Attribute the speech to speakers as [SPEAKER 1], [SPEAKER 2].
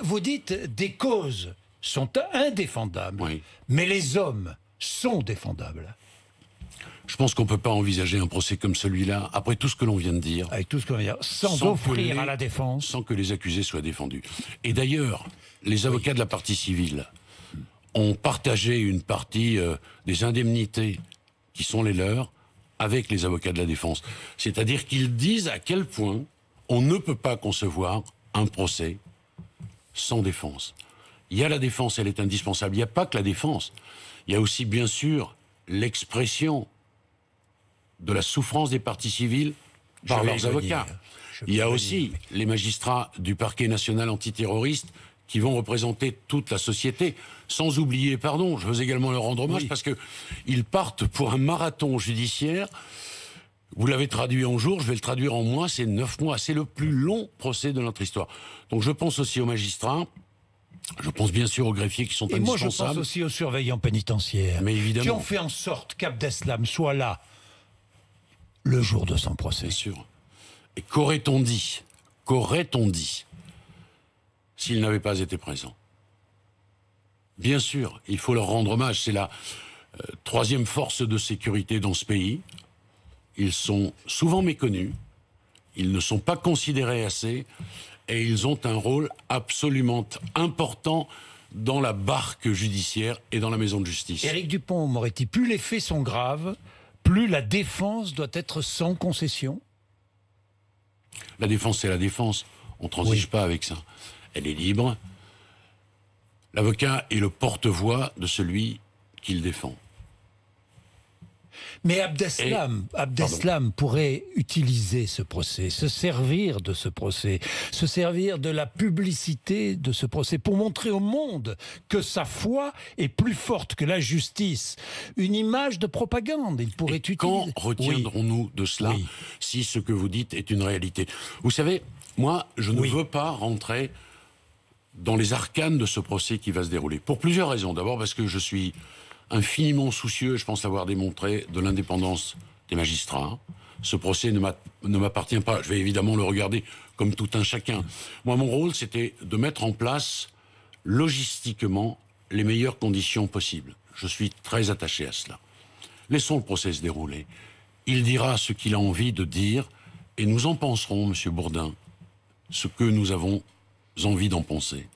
[SPEAKER 1] Vous dites des causes sont indéfendables,
[SPEAKER 2] Oui.
[SPEAKER 1] mais les hommes sont défendables.
[SPEAKER 2] Je pense qu'on ne peut pas envisager un procès comme celui-là, après tout ce que l'on vient de dire,
[SPEAKER 1] Avec tout ce qu'on vient, sans
[SPEAKER 2] Sans
[SPEAKER 1] offrir
[SPEAKER 2] que
[SPEAKER 1] à la défense.
[SPEAKER 2] sans que les accusés soient défendus. Et d'ailleurs, les avocats de la partie civile ont partagé une partie des indemnités qui sont les leurs avec les avocats de la défense. C'est-à-dire qu'ils disent à quel point on ne peut pas concevoir un procès sans défense. Il y a la défense, elle est indispensable. Il n'y a pas que la défense. Il y a aussi, bien sûr, l'expression de la souffrance des parties civiles par leurs avocats. Il y a aussi les magistrats du parquet national antiterroriste qui vont représenter toute la société. Sans oublier, pardon, je veux également leur rendre hommage parce que ils partent pour un marathon judiciaire. Vous l'avez traduit en jours, je vais le traduire en mois, c'est 9 mois. C'est le plus long procès de notre histoire. Donc je pense aussi aux magistrats, je pense bien sûr aux greffiers qui sont
[SPEAKER 1] Et moi,
[SPEAKER 2] indispensables.
[SPEAKER 1] je pense aussi aux surveillants pénitentiaires,
[SPEAKER 2] Mais évidemment.
[SPEAKER 1] qui ont fait en sorte qu'Abdeslam soit là le jour de son procès.
[SPEAKER 2] Bien sûr. Et qu'aurait-on dit s'ils n'avaient pas été présents? Bien sûr, il faut leur rendre hommage. C'est la troisième force de sécurité dans ce pays. Ils sont souvent méconnus, ils ne sont pas considérés assez, et ils ont un rôle absolument important dans la barque judiciaire et dans la maison de justice.
[SPEAKER 1] Éric Dupond-Moretti, plus les faits sont graves, plus la défense doit être sans concession.
[SPEAKER 2] La défense, c'est la défense. On ne transige pas avec ça. Elle est libre. L'avocat est le porte-voix de celui qu'il défend.
[SPEAKER 1] Mais Abdeslam pourrait utiliser ce procès, se servir de ce procès, se servir de la publicité de ce procès pour montrer au monde que sa foi est plus forte que la justice. Une image de propagande, il pourrait utiliser.
[SPEAKER 2] Quand retiendrons-nous de cela si ce que vous dites est une réalité? Vous savez, moi, je ne veux pas rentrer dans les arcanes de ce procès qui va se dérouler. Pour plusieurs raisons. D'abord parce que je suis infiniment soucieux, je pense l'avoir démontré, de l'indépendance des magistrats. Ce procès ne m'appartient pas. Je vais évidemment le regarder comme tout un chacun. Moi, mon rôle, c'était de mettre en place logistiquement les meilleures conditions possibles. Je suis très attaché à cela. Laissons le procès se dérouler. Il dira ce qu'il a envie de dire et nous en penserons, Monsieur Bourdin, ce que nous avons envie d'en penser.